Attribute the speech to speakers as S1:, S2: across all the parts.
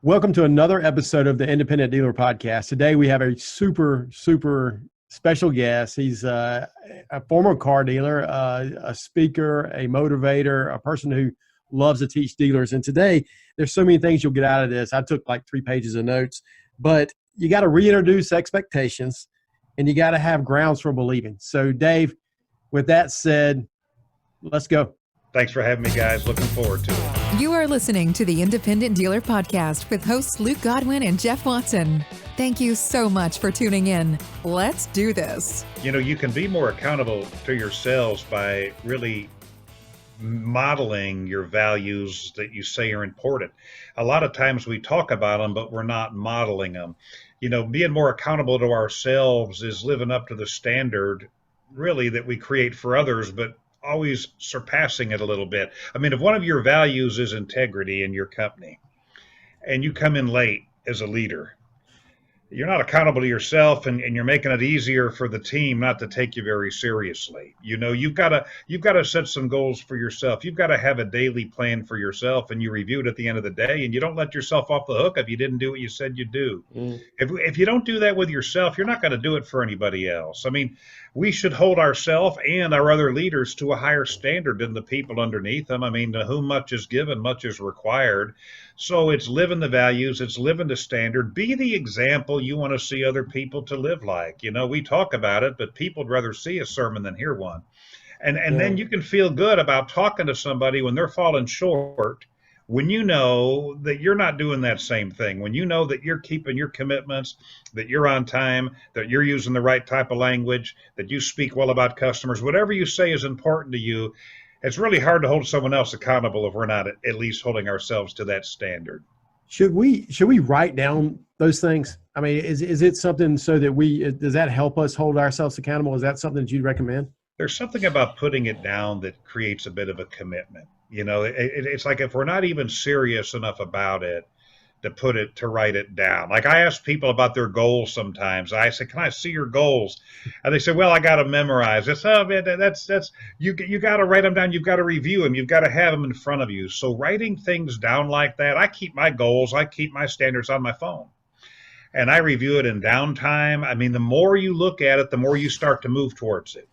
S1: Welcome to another episode of the Independent Dealer Podcast. Today we have a super special guest. He's a former car dealer, a speaker, a motivator, a person who loves to teach dealers. And today there's so many things you'll get out of this. I took like 3 pages of notes, but you got to reintroduce expectations and you got to have grounds for believing. So Dave, with that said, let's go.
S2: Thanks for having me, guys. Looking forward to it.
S3: You are listening to the Independent Dealer Podcast with hosts Luke Godwin and Jeff Watson. Thank you so much for tuning in. Let's do this.
S2: You know, you can be more accountable to yourselves by really modeling your values that you say are important. A lot of times we talk about them, but we're not modeling them. You know, being more accountable to ourselves is living up to the standard, really, that we create for others, but always surpassing it a little bit. I mean, if one of your values is integrity in your company and you come in late as a leader, you're not accountable to yourself, and you're making it easier for the team not to take you very seriously. You know, you've got to set some goals for yourself. You've got to have a daily plan for yourself, and you review it at the end of the day, and you don't let yourself off the hook if you didn't do what you said you'd do. If you don't do that with yourself, you're not going to do it for anybody else. I mean, we should hold ourselves and our other leaders to a higher standard than the people underneath them. I mean, to whom much is given, much is required. So it's living the values, it's living the standard. Be the example you want to see other people to live like. You know, we talk about it, but people would rather see a sermon than hear one. And then you can feel good about talking to somebody when they're falling short, when you know that you're not doing that same thing, when you know that you're keeping your commitments, that you're on time, that you're using the right type of language, that you speak well about customers, whatever you say is important to you. It's really hard to hold someone else accountable if we're not at least holding ourselves to that standard.
S1: Should we write down those things? I mean, is it something so that does that help us hold ourselves accountable? Is that something that you'd recommend?
S2: There's something about putting it down that creates a bit of a commitment. You know, it's like if we're not even serious enough about it, to write it down. Like I ask people about their goals sometimes. I say, "Can I see your goals?" And they say, "Well, I got to memorize." It's that's you got to write them down. You've got to review them. You've got to have them in front of you. So writing things down like that, I keep my goals, I keep my standards on my phone, and I review it in downtime. I mean, the more you look at it, the more you start to move towards it.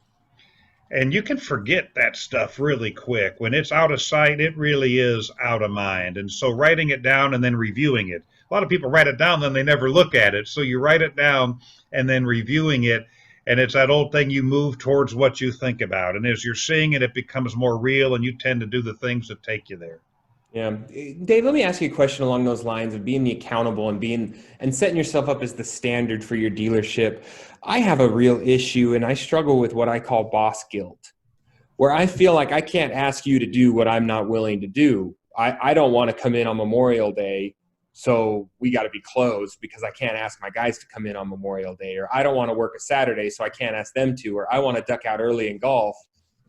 S2: And you can forget that stuff really quick. When it's out of sight, it really is out of mind. And so writing it down and then reviewing it. A lot of people write it down, then they never look at it. So you write it down and then reviewing it. And it's that old thing, you move towards what you think about. And as you're seeing it, it becomes more real, and you tend to do the things that take you there.
S4: Yeah. Dave, let me ask you a question along those lines of being the accountable and setting yourself up as the standard for your dealership. I have a real issue, and I struggle with what I call boss guilt, where I feel like I can't ask you to do what I'm not willing to do. I don't want to come in on Memorial Day, so we got to be closed because I can't ask my guys to come in on Memorial Day, or I don't want to work a Saturday, so I can't ask them to, or I want to duck out early in golf,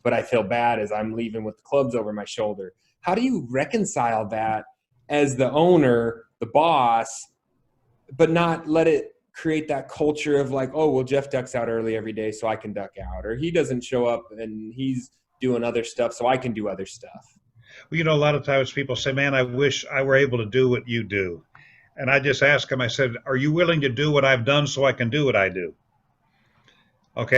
S4: but I feel bad as I'm leaving with the clubs over my shoulder. How do you reconcile that as the owner, the boss, but not let it create that culture of like, oh, well, Jeff ducks out early every day, so I can duck out, or he doesn't show up and he's doing other stuff, so I can do other stuff?
S2: Well, you know, a lot of times people say, "Man, I wish I were able to do what you do." And I just ask them, I said, "Are you willing to do what I've done so I can do what I do?" Okay,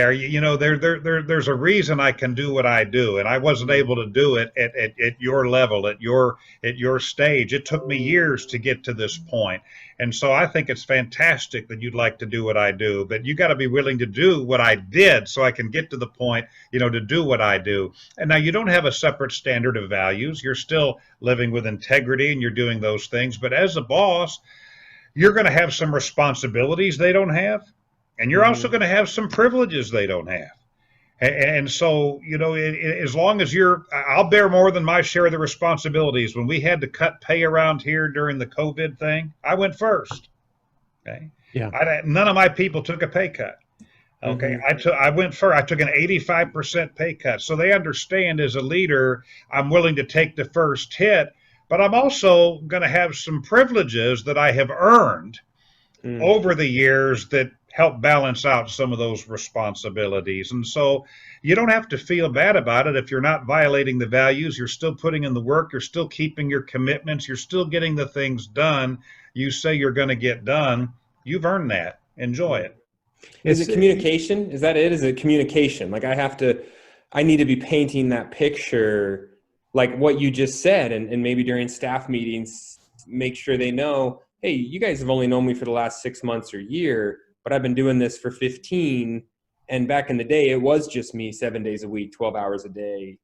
S2: there's a reason I can do what I do, and I wasn't able to do it at your level, at your stage. It took me years to get to this point, and so I think it's fantastic that you'd like to do what I do, but you got to be willing to do what I did so I can get to the point, to do what I do. And now you don't have a separate standard of values. You're still living with integrity, and you're doing those things. But as a boss, you're going to have some responsibilities they don't have. And you're also going to have some privileges they don't have. And so, as long as I'll bear more than my share of the responsibilities. When we had to cut pay around here during the COVID thing, I went first. Okay.
S1: Yeah.
S2: None of my people took a pay cut. Okay. I went first. I took an 85% pay cut. So they understand as a leader, I'm willing to take the first hit, but I'm also going to have some privileges that I have earned over the years that help balance out some of those responsibilities. And so you don't have to feel bad about it if you're not violating the values. You're still putting in the work. You're still keeping your commitments. You're still getting the things done you say you're going to get done. You've earned that. Enjoy it.
S4: Is it communication? Is that it? Is it communication? Like I need to be painting that picture, like what you just said, and maybe during staff meetings, make sure they know, hey, you guys have only known me for the last 6 months or year, but I've been doing this for 15. And back in the day, it was just me 7 days a week, 12 hours a day.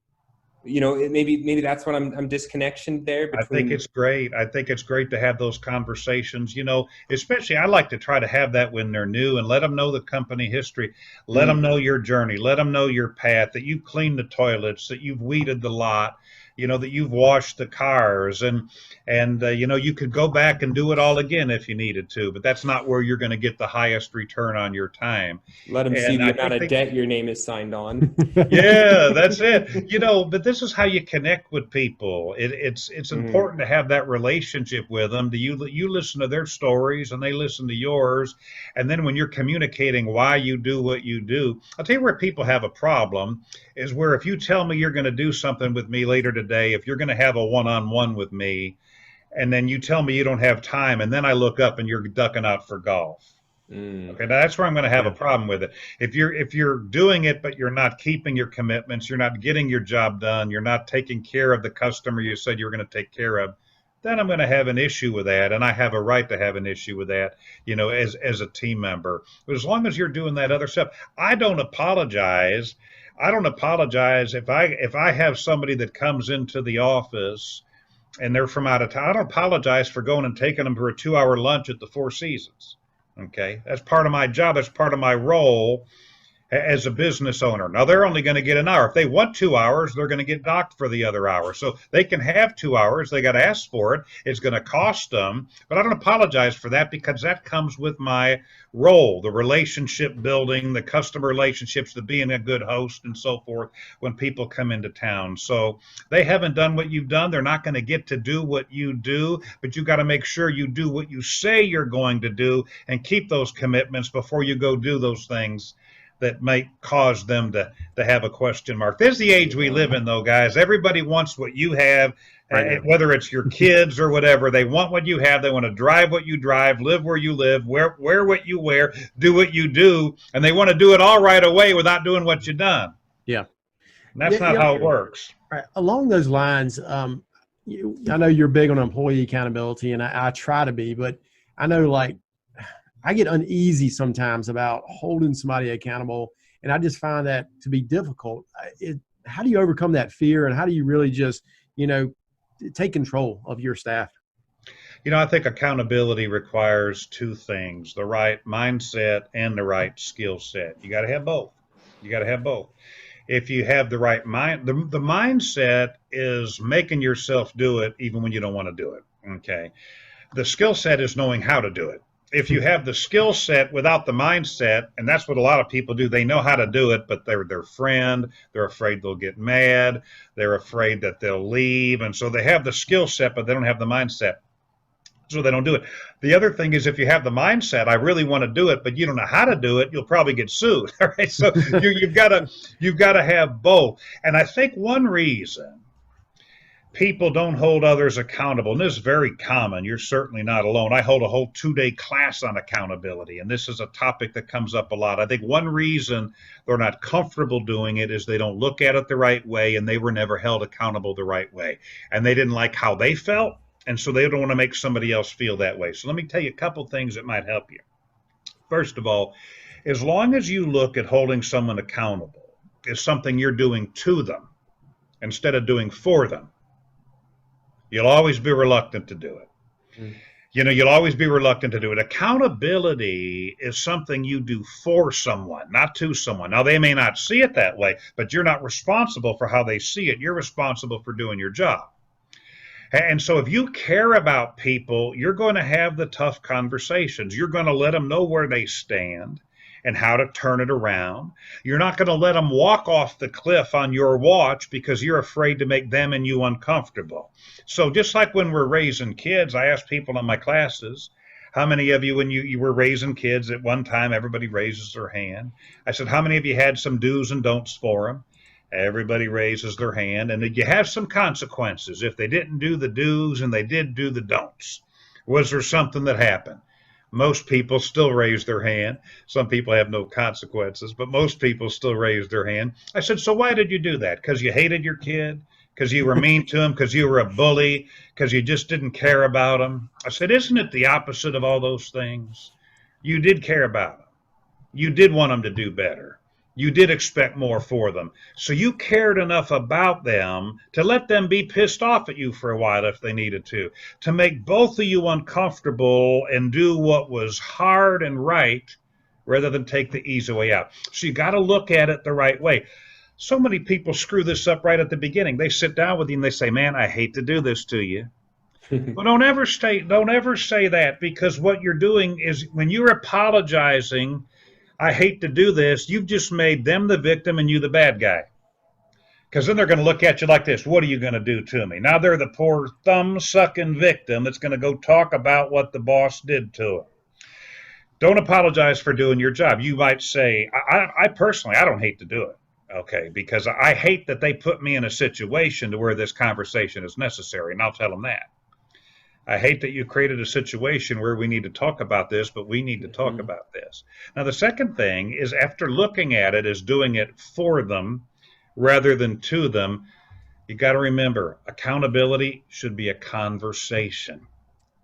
S4: You know, maybe that's what I'm disconnection there.
S2: I think it's great. I think it's great to have those conversations, you know, especially I like to try to have that when they're new and let them know the company history, let them know your journey, let them know your path, that you've cleaned the toilets, that you've weeded the lot, you know, that you've washed the cars, and you know, you could go back and do it all again if you needed to, but that's not where you're going to get the highest return on your time.
S4: Let them see the amount of debt your name is signed on.
S2: Yeah, that's it. You know, but this is how you connect with people. It's important to have that relationship with them. You listen to their stories and they listen to yours, and then when you're communicating why you do what you do, I'll tell you where people have a problem is where if you tell me you're going to do something with me later today, if you're going to have a one-on-one with me, and then you tell me you don't have time, and then I look up and you're ducking out for golf. Okay, now that's where I'm going to have a problem with it. If you're doing it, but you're not keeping your commitments, you're not getting your job done, you're not taking care of the customer you said you were going to take care of, then I'm going to have an issue with that, and I have a right to have an issue with that, you know, as a team member. But as long as you're doing that other stuff, I don't apologize. I don't apologize if I have somebody that comes into the office and they're from out of town. I don't apologize for going and taking them for a 2-hour lunch at the Four Seasons. Okay, that's part of my job. That's part of my role as a business owner. Now they're only going to get an hour. If they want 2 hours, they're going to get docked for the other hour. So they can have 2 hours. They got to ask for it. It's going to cost them, but I don't apologize for that because that comes with my role, the relationship building, the customer relationships, the being a good host and so forth when people come into town. So they haven't done what you've done. They're not going to get to do what you do, but you got to make sure you do what you say you're going to do and keep those commitments before you go do those things that might cause them to have a question mark. This is the age we live in, though, guys. Everybody wants what you have, whether it's your kids or whatever. They want what you have. They want to drive what you drive, live where you live, wear what you wear, do what you do, and they want to do it all right away without doing what you've done.
S1: Yeah.
S2: And that's not how it works.
S1: Right. Along those lines, I know you're big on employee accountability, and I try to be, but I know, like, I get uneasy sometimes about holding somebody accountable, and I just find that to be difficult. How do you overcome that fear, and how do you really just, you know, take control of your staff?
S2: You know, I think accountability requires two things: the right mindset and the right skill set. You got to have both. You got to have both. If you have the right mind, the mindset is making yourself do it even when you don't want to do it. Okay. The skill set is knowing how to do it. If you have the skill set without the mindset, and that's what a lot of people do, they know how to do it, but they're their friend, they're afraid they'll get mad, they're afraid that they'll leave, and so they have the skill set, but they don't have the mindset, so they don't do it. The other thing is, if you have the mindset, I really want to do it, but you don't know how to do it, you'll probably get sued. All right, so you've got to have both. And I think one reason people don't hold others accountable, and this is very common, you're certainly not alone. I hold a whole 2-day class on accountability, and this is a topic that comes up a lot. I think one reason they're not comfortable doing it is they don't look at it the right way, and they were never held accountable the right way, and they didn't like how they felt, and so they don't want to make somebody else feel that way. So let me tell you a couple things that might help you. First of all, as long as you look at holding someone accountable as something you're doing to them instead of doing for them, you'll always be reluctant to do it. You know, you'll always be reluctant to do it. Accountability is something you do for someone, not to someone. Now, they may not see it that way, but you're not responsible for how they see it. You're responsible for doing your job. And so if you care about people, you're going to have the tough conversations. You're going to let them know where they stand and how to turn it around. You're not going to let them walk off the cliff on your watch because you're afraid to make them and you uncomfortable. So just like when we're raising kids, I ask people in my classes, How many of you, when you were raising kids at one time, everybody raises their hand? I said, how many of you had some do's and don'ts for them? Everybody raises their hand. And did you have some consequences if they didn't do the do's and they did do the don'ts? Was there something that happened? Most people still raise their hand. Some people have no consequences, but most people still raise their hand. I said, so why did you do that? Because you hated your kid? Because you were mean to him? Because you were a bully? Because you just didn't care about him? I said, isn't it the opposite of all those things? You did care about them. You did want them to do better. You did expect more for them. So you cared enough about them to let them be pissed off at you for a while if they needed to make both of you uncomfortable and do what was hard and right rather than take the easy way out. So you got to look at it the right way. So many people screw this up right at the beginning. They sit down with you and they say, man, I hate to do this to you. But don't ever say that, because what you're doing is, when you're apologizing, I hate to do this, you've just made them the victim and you the bad guy. Because then they're going to look at you like this. What are you going to do to me? Now they're the poor thumb-sucking victim that's going to go talk about what the boss did to them. Don't apologize for doing your job. You might say, I personally, I don't hate to do it. Okay, because I hate that they put me in a situation to where this conversation is necessary, and I'll tell them that. I hate that you created a situation where we need to talk about this, but we need to talk about this. Now, the second thing is, after looking at it as doing it for them rather than to them, you got to remember, accountability should be a conversation.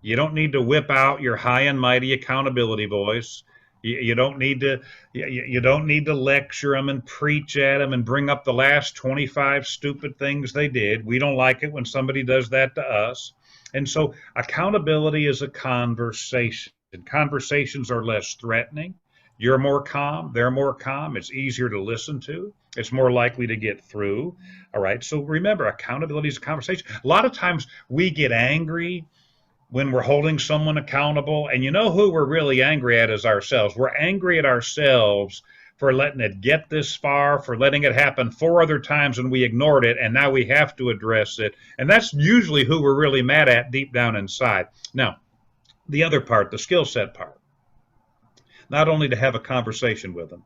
S2: You don't need to whip out your high and mighty accountability voice. You don't need to lecture them and preach at them and bring up the last 25 stupid things they did. We don't like it when somebody does that to us. And so accountability is a conversation. Conversations are less threatening. You're more calm. They're more calm. It's easier to listen to. It's more likely to get through. All right. So remember, accountability is a conversation. A lot of times we get angry when we're holding someone accountable. And you know who we're really angry at is ourselves. We're angry at ourselves for letting it get this far, for letting it happen 4 other times and we ignored it, and now we have to address it. And that's usually who we're really mad at deep down inside. Now, the other part, the skill set part, not only to have a conversation with them,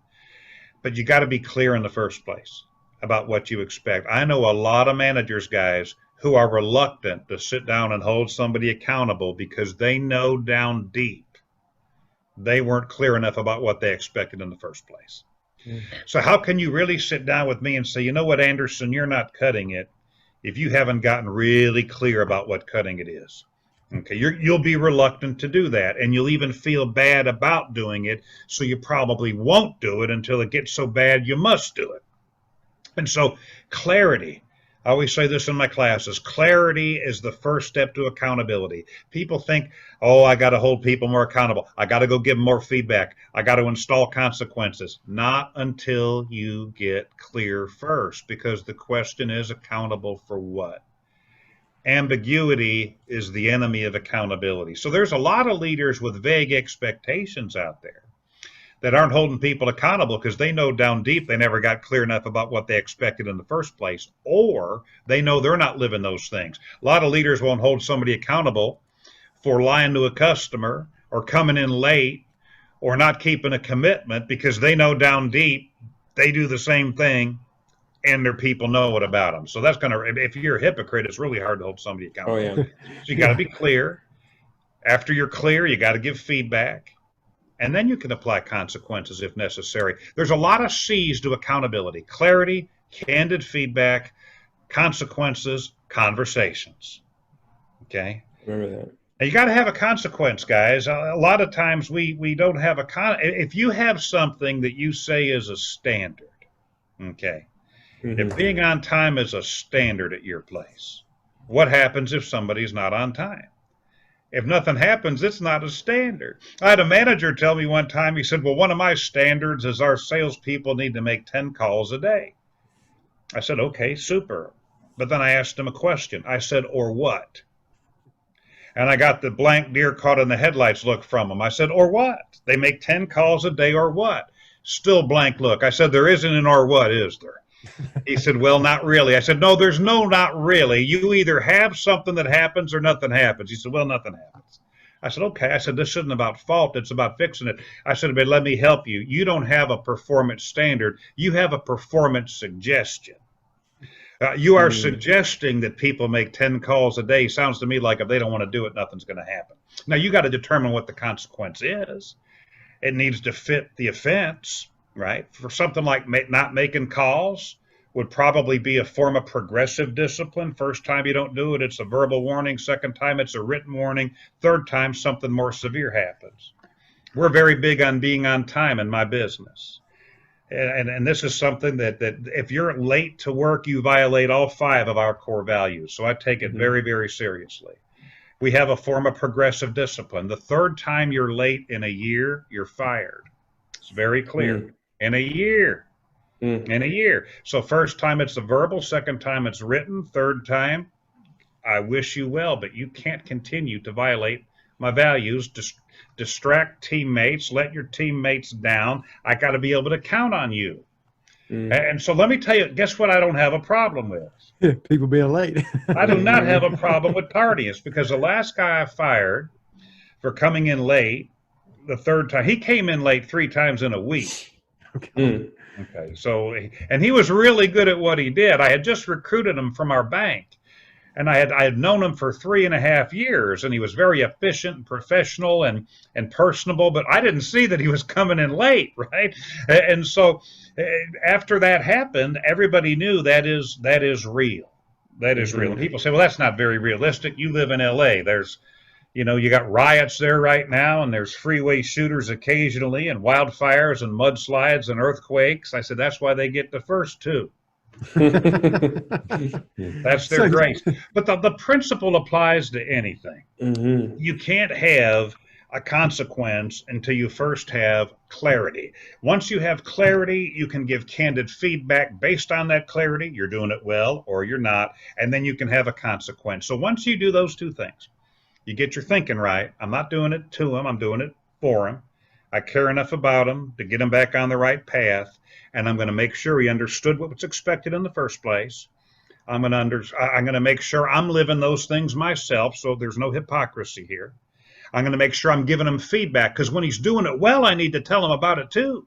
S2: but you got to be clear in the first place about what you expect. I know a lot of managers, guys, who are reluctant to sit down and hold somebody accountable because they know down deep they weren't clear enough about what they expected in the first place. So how can you really sit down with me and say, you know what, Anderson, you're not cutting it if you haven't gotten really clear about what cutting it is? Okay, you'll be reluctant to do that, and you'll even feel bad about doing it, so you probably won't do it until it gets so bad you must do it. And so clarity, I always say this in my classes, clarity is the first step to accountability. People think, oh, I got to hold people more accountable. I got to go give them more feedback. I got to install consequences. Not until you get clear first, because the question is, accountable for what? Ambiguity is the enemy of accountability. So there's a lot of leaders with vague expectations out there that aren't holding people accountable because they know down deep they never got clear enough about what they expected in the first place, or they know they're not living those things. A lot of leaders won't hold somebody accountable for lying to a customer or coming in late or not keeping a commitment because they know down deep they do the same thing and their people know it about them. So that's if you're a hypocrite, it's really hard to hold somebody accountable.
S4: Oh, yeah.
S2: So you got to be clear. After you're clear, you got to give feedback. And then you can apply consequences if necessary. There's a lot of C's to accountability: clarity, candid feedback, consequences, conversations. Okay?
S4: Remember that.
S2: Now you got to have a consequence, guys. A lot of times we don't have if you have something that you say is a standard, okay? If being on time is a standard at your place, what happens if somebody's not on time? If nothing happens, it's not a standard. I had a manager tell me one time, he said, well, one of my standards is our salespeople need to make 10 calls a day. I said, okay, super. But then I asked him a question. I said, or what? And I got the blank deer caught in the headlights look from him. I said, or what? They make 10 calls a day, or what? Still blank look. I said, there isn't an or what, is there? He said, well, not really. I said, no, there's no not really. You either have something that happens or nothing happens. He said, well, nothing happens. I said, okay. I said, this isn't about fault. It's about fixing it. I said, but let me help you. You don't have a performance standard. You have a performance suggestion. You are suggesting that people make 10 calls a day. Sounds to me like if they don't want to do it, nothing's going to happen. Now, you got to determine what the consequence is. It needs to fit the offense, right? For something like not making calls would probably be a form of progressive discipline. First time you don't do it, it's a verbal warning. Second time, it's a written warning. Third time, something more severe happens. We're very big on being on time in my business. And this is something that if you're late to work, you violate all 5 of our core values. So I take it very, very seriously. We have a form of progressive discipline. The third time you're late in a year, you're fired. It's very clear. In a year. In a year. So first time it's a verbal, second time it's written, third time, I wish you well, but you can't continue to violate my values, distract teammates, let your teammates down. I got to be able to count on you. And so let me tell you, guess what I don't have a problem with?
S1: People being late.
S2: I do not have a problem with tardiness, because the last guy I fired for coming in late, the third time, he came in late 3 times in a week.
S1: Okay.
S2: Okay. So, and he was really good at what he did. I had just recruited him from our bank. And I had known him for 3.5 years, and he was very efficient and professional and personable, but I didn't see that he was coming in late, right? And so after that happened, everybody knew that is real. That is real. And people say, well, that's not very realistic. You live in LA. There's, you got riots there right now, and there's freeway shooters occasionally, and wildfires and mudslides and earthquakes. I said, that's why they get the first 2. That's their grace. But the principle applies to anything. You can't have a consequence until you first have clarity. Once you have clarity, you can give candid feedback based on that clarity. You're doing it well or you're not, and then you can have a consequence. So once you do those 2 things, you get your thinking right. I'm not doing it to him, I'm doing it for him. I care enough about him to get him back on the right path. And I'm going to make sure he understood what was expected in the first place. I'm going to make sure I'm living those things myself, so there's no hypocrisy here. I'm going to make sure I'm giving him feedback, because when he's doing it well, I need to tell him about it too.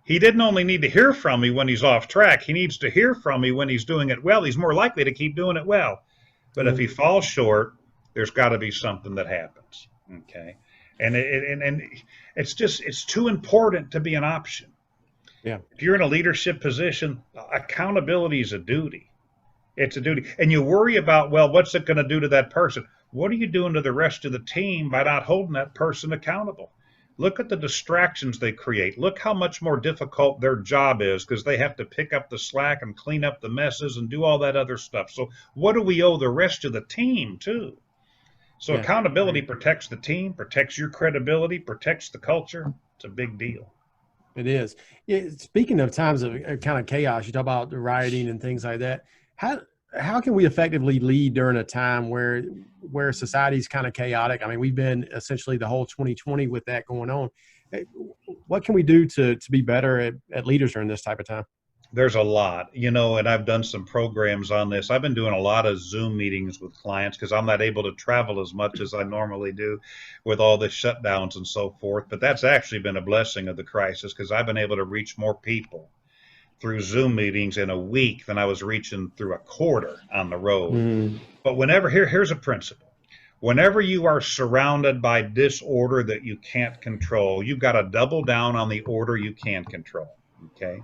S2: He didn't only need to hear from me when he's off track. He needs to hear from me when he's doing it well. He's more likely to keep doing it well. But if he falls short, there's got to be something that happens. Okay, and it's too important to be an option.
S1: Yeah.
S2: If you're in a leadership position, accountability is a duty. It's a duty. And you worry about, well, what's it going to do to that person? What are you doing to the rest of the team by not holding that person accountable? Look at the distractions they create. Look how much more difficult their job is, because they have to pick up the slack and clean up the messes and do all that other stuff. So what do we owe the rest of the team too? So accountability protects the team, protects your credibility, protects the culture. It's a big deal.
S1: It is. Speaking of times of kind of chaos, you talk about the rioting and things like that. How can we effectively lead during a time where society is kind of chaotic? I mean, we've been essentially the whole 2020 with that going on. What can we do to be better at leaders during this type of time?
S2: There's a lot, and I've done some programs on this. I've been doing a lot of Zoom meetings with clients because I'm not able to travel as much as I normally do with all the shutdowns and so forth. But that's actually been a blessing of the crisis, because I've been able to reach more people through Zoom meetings in a week than I was reaching through a quarter on the road. But here's a principle. Whenever you are surrounded by disorder that you can't control, you've got to double down on the order you can control. Okay.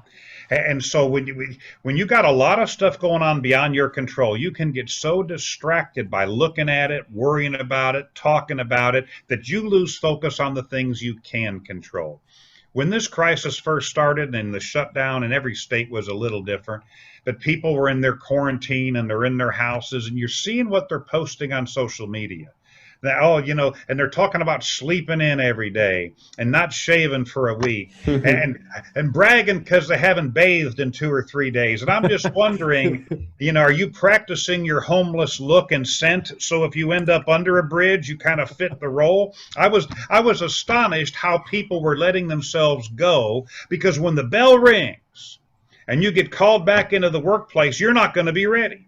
S2: And so when you got a lot of stuff going on beyond your control, you can get so distracted by looking at it, worrying about it, talking about it, that you lose focus on the things you can control. When this crisis first started and the shutdown in every state was a little different, but people were in their quarantine and they're in their houses, and you're seeing what they're posting on social media. And they're talking about sleeping in every day and not shaving for a week and bragging because they haven't bathed in 2 or 3 days. And I'm just wondering, are you practicing your homeless look and scent? So if you end up under a bridge, you kind of fit the role. I was astonished how people were letting themselves go, because when the bell rings and you get called back into the workplace, you're not going to be ready.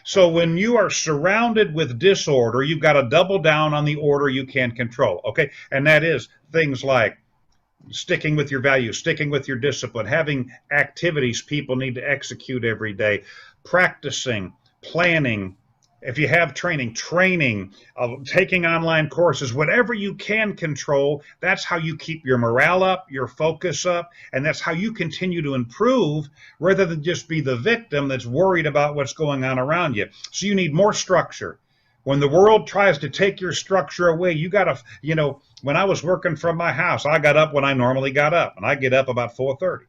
S2: So when you are surrounded with disorder, you've got to double down on the order you can control. Okay. And that is things like sticking with your values, sticking with your discipline, having activities people need to execute every day, practicing, planning. If you have training, taking online courses, whatever you can control, that's how you keep your morale up, your focus up, and that's how you continue to improve rather than just be the victim that's worried about what's going on around you. So you need more structure. When the world tries to take your structure away, you got to, when I was working from my house, I got up when I normally got up, and I get up about 4:30.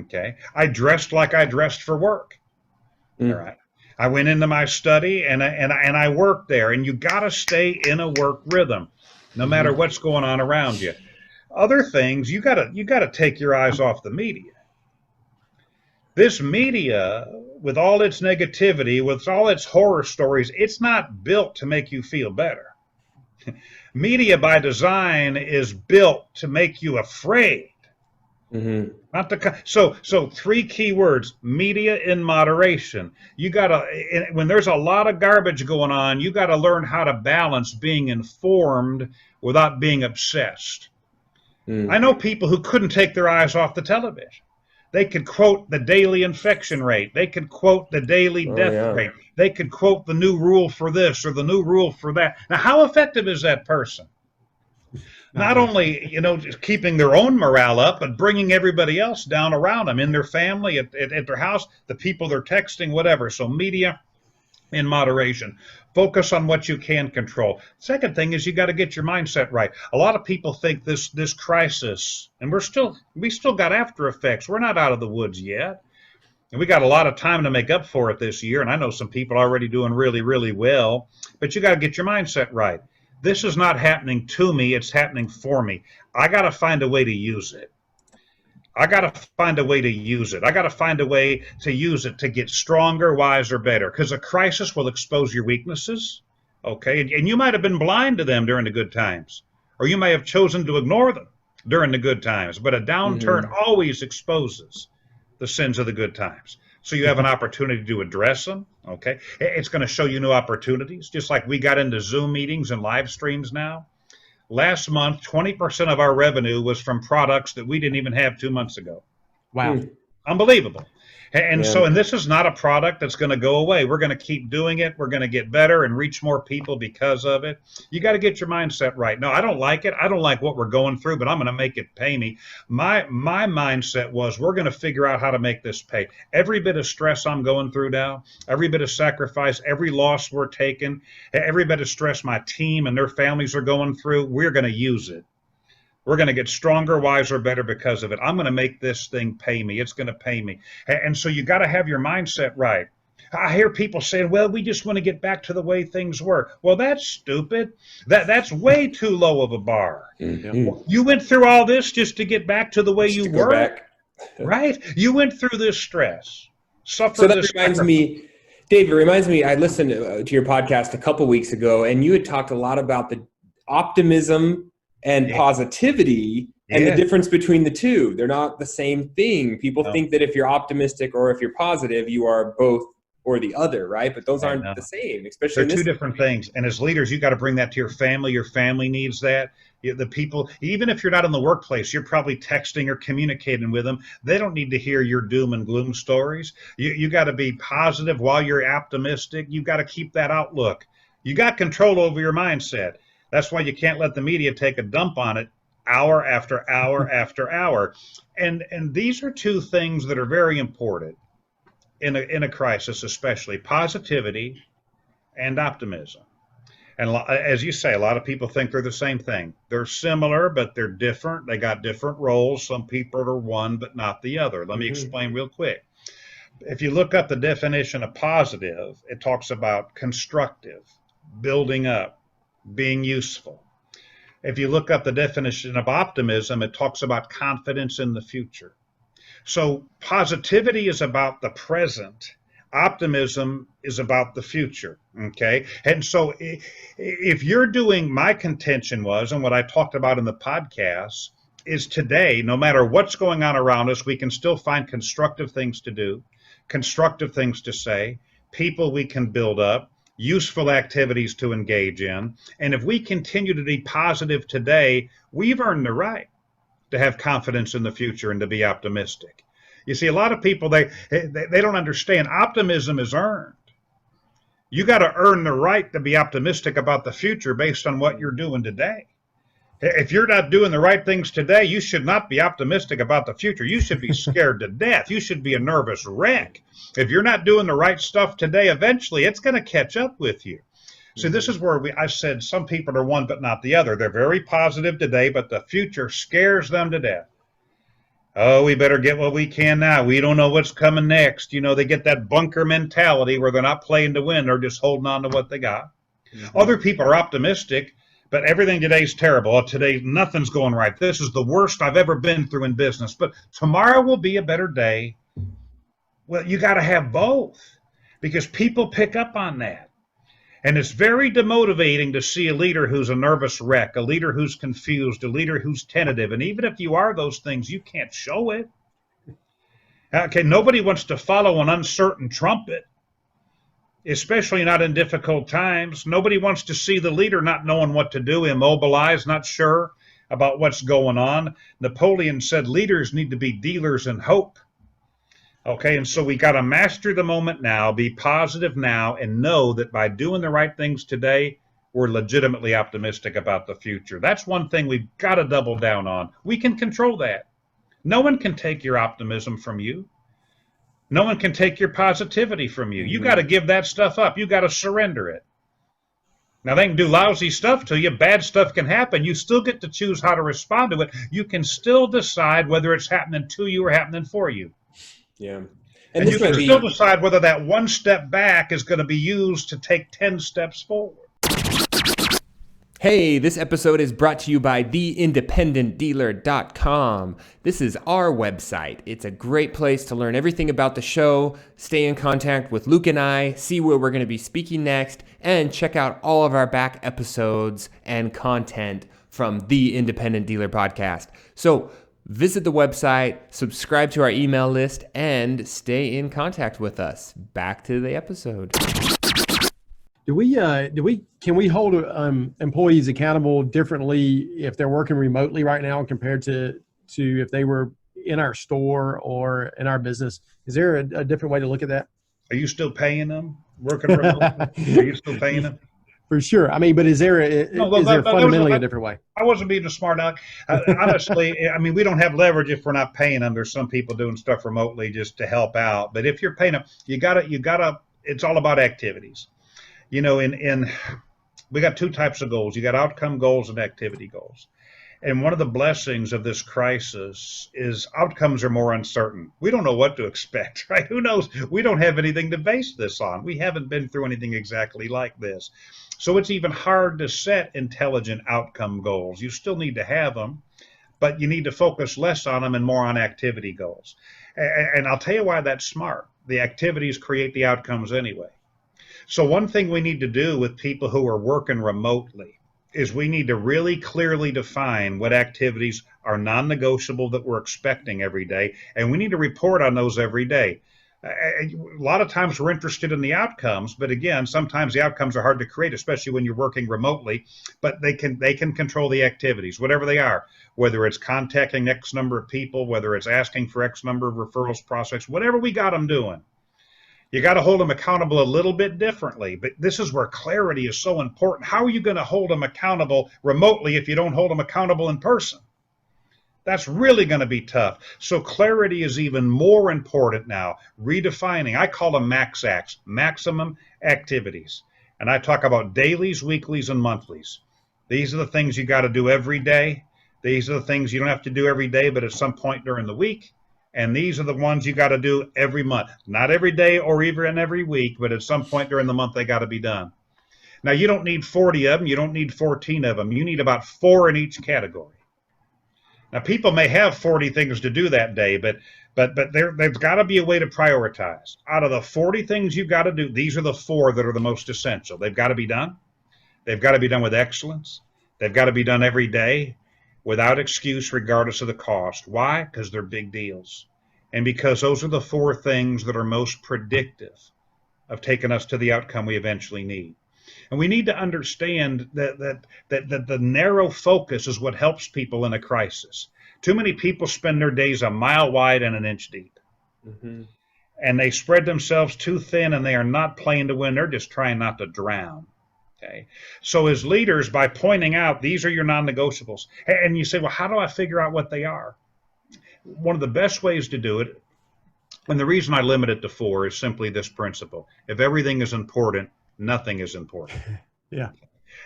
S2: Okay. I dressed like I dressed for work. All right. I went into my study and I worked there, and you got to stay in a work rhythm no matter what's going on around you. Other things, you got to take your eyes off the media. This media, with all its negativity, with all its horror stories, it's not built to make you feel better. Media by design is built to make you afraid. Not the so 3 key words: media in moderation. You gotta, when there's a lot of garbage going on, you gotta learn how to balance being informed without being obsessed. I know people who couldn't take their eyes off the television. They could quote the daily infection rate. They could quote the daily death rate. They could quote the new rule for this or the new rule for that. Now, how effective is that person? Not only, just keeping their own morale up, but bringing everybody else down around them, in their family, at their house, the people they're texting, whatever. So media in moderation. Focus on what you can control. Second thing is you got to get your mindset right. A lot of people think this crisis, and we still got after effects. We're not out of the woods yet. And we got a lot of time to make up for it this year. And I know some people are already doing really, really well. But you got to get your mindset right. This is not happening to me. It's happening for me. I got to find a way to use it. I got to find a way to use it. I got to find a way to use it to get stronger, wiser, better. Because a crisis will expose your weaknesses. Okay. And you might have been blind to them during the good times, or you may have chosen to ignore them during the good times. But a downturn always exposes the sins of the good times. So you have an opportunity to address them. Okay. It's going to show you new opportunities, just like we got into Zoom meetings and live streams now. Last month, 20% of our revenue was from products that we didn't even have 2 months ago.
S1: Wow.
S2: Unbelievable. And so this is not a product that's going to go away. We're going to keep doing it. We're going to get better and reach more people because of it. You got to get your mindset right. No, I don't like it. I don't like what we're going through, but I'm going to make it pay me. My mindset was, we're going to figure out how to make this pay. Every bit of stress I'm going through now, every bit of sacrifice, every loss we're taking, every bit of stress my team and their families are going through, we're going to use it. We're going to get stronger, wiser, better because of it. I'm going to make this thing pay me. It's going to pay me. And so you got to have your mindset right. I hear people saying, well, we just want to get back to the way things were. Well, that's stupid. That's way too low of a bar. You went through all this just to get back to the way you were, right? You went through this stress. So that
S4: reminds me, Dave, it reminds me, I listened to your podcast a couple weeks ago, and you had talked a lot about the optimism and positivity and the difference between the two. They're not the same thing. People think that if you're optimistic or if you're positive, you are both or the other, right? But those aren't the same, especially
S2: they're two different things. And as leaders, you got to bring that to your family. Your family needs that. The people, even if you're not in the workplace, you're probably texting or communicating with them. They don't need to hear your doom and gloom stories. You got to be positive while you're optimistic. You got to keep that outlook. You got control over your mindset. That's why you can't let the media take a dump on it hour after hour after hour. And these are two things that are very important in a crisis, especially positivity and optimism. And as you say, a lot of people think they're the same thing. They're similar, but they're different. They got different roles. Some people are one, but not the other. Let me explain real quick. If you look up the definition of positive, it talks about constructive, building up, being useful. If you look up the definition of optimism, it talks about confidence in the future. So positivity is about the present. Optimism is about the future. Okay. And so if you're doing, my contention was, and what I talked about in the podcast, is today, no matter what's going on around us, we can still find constructive things to do, constructive things to say, people we can build up, useful activities to engage in. And if we continue to be positive today, we've earned the right to have confidence in the future and to be optimistic. You see, a lot of people, they don't understand optimism is earned. You got to earn the right to be optimistic about the future based on what you're doing today. If you're not doing the right things today, you should not be optimistic about the future. You should be scared to death. You should be a nervous wreck. If you're not doing the right stuff today, eventually it's going to catch up with you. See, this is where I said some people are one but not the other. They're very positive today, but the future scares them to death. Oh, we better get what we can now. We don't know what's coming next. You know, they get that bunker mentality where they're not playing to win. They're just holding on to what they got. Other people are optimistic, but everything today's terrible. Today, nothing's going right. This is the worst I've ever been through in business, but tomorrow will be a better day. Well, you got to have both because people pick up on that. And it's very demotivating to see a leader who's a nervous wreck, a leader who's confused, a leader who's tentative. And even if you are those things, you can't show it. Okay, nobody wants to follow an uncertain trumpet, especially not in difficult times. Nobody wants to see the leader not knowing what to do, immobilized, not sure about what's going on. Napoleon said leaders need to be dealers in hope. Okay, and so we got to master the moment now, be positive now, and know that by doing the right things today, we're legitimately optimistic about the future. That's one thing we've got to double down on. We can control that. No one can take your optimism from you. No one can take your positivity from you. You got to give that stuff up. You got to surrender it. Now, they can do lousy stuff to you. Bad stuff can happen. You still get to choose how to respond to it. You can still decide whether it's happening to you or happening for you.
S4: Yeah.
S2: And you can still decide whether that one step back is going to be used to take 10 steps forward.
S4: Hey, this episode is brought to you by theindependentdealer.com. This is our website. It's a great place to learn everything about the show, stay in contact with Luke and I, see where we're going to be speaking next, and check out all of our back episodes and content from the Independent Dealer Podcast. So visit the website, subscribe to our email list, and stay in contact with us. Back to the episode.
S1: Can we hold employees accountable differently if they're working remotely right now compared to if they were in our store or in our business? Is there a different way to look at that?
S2: Are you still paying them working remotely? Are you still paying them?
S1: For sure. I mean, but is there fundamentally a different way?
S2: I wasn't being a smart aleck. Honestly, I mean, we don't have leverage if we're not paying them. There's some people doing stuff remotely just to help out. But if you're paying them, you gotta. It's all about activities. You know, we got two types of goals. You got outcome goals and activity goals. And one of the blessings of this crisis is outcomes are more uncertain. We don't know what to expect, right? Who knows? We don't have anything to base this on. We haven't been through anything exactly like this. So it's even hard to set intelligent outcome goals. You still need to have them, but you need to focus less on them and more on activity goals. And I'll tell you why that's smart. The activities create the outcomes anyway. So one thing we need to do with people who are working remotely is we need to really clearly define what activities are non-negotiable that we're expecting every day, and we need to report on those every day. A lot of times we're interested in the outcomes, but again, sometimes the outcomes are hard to create, especially when you're working remotely, but they can control the activities, whatever they are, whether it's contacting X number of people, whether it's asking for X number of referrals, prospects, whatever we got them doing. You got to hold them accountable a little bit differently, but this is where clarity is so important. How are you going to hold them accountable remotely if you don't hold them accountable in person? That's really going to be tough. So clarity is even more important now. Redefining, I call them MAX-ACTs, maximum activities. And I talk about dailies, weeklies, and monthlies. These are the things you got to do every day. These are the things you don't have to do every day, but at some point during the week. And these are the ones you got to do every month. Not every day or even every week, but at some point during the month, they got to be done. Now, you don't need 40 of them. You don't need 14 of them. You need about 4 in each category. Now, people may have 40 things to do that day, but there's got to be a way to prioritize. Out of the 40 things you've got to do, these are the 4 that are the most essential. They've got to be done. They've got to be done with excellence. They've got to be done every day, without excuse, regardless of the cost. Why? Because they're big deals. And because those are the 4 things that are most predictive of taking us to the outcome we eventually need. And we need to understand that the narrow focus is what helps people in a crisis. Too many people spend their days a mile wide and an inch deep.
S4: Mm-hmm.
S2: And they spread themselves too thin, and they are not playing to win. They're just trying not to drown. Okay. So as leaders, by pointing out these are your non-negotiables, and you say, well, how do I figure out what they are? One of the best ways to do it, and the reason I limit it to 4 is simply this principle. If everything is important, nothing is important.
S1: Yeah.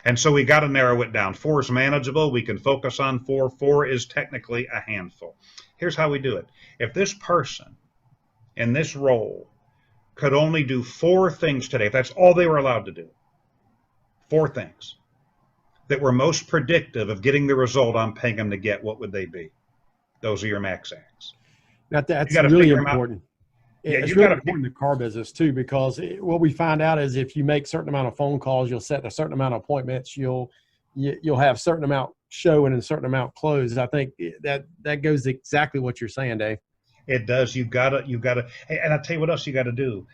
S2: And so we got to narrow it down. 4 is manageable. We can focus on 4. 4 is technically a handful. Here's how we do it. If this person in this role could only do 4 things today, if that's all they were allowed to do, 4 things that were most predictive of getting the result I'm paying them to get, what would they be? Those are your max acts.
S1: Now, that's really important.
S2: Yeah,
S1: it's really important in the car business too, because what we find out is if you make a certain amount of phone calls, you'll set a certain amount of appointments, you'll have a certain amount show and a certain amount close. I think that goes exactly what you're saying, Dave.
S2: It does. You gotta, and I'll tell you what else you got to do.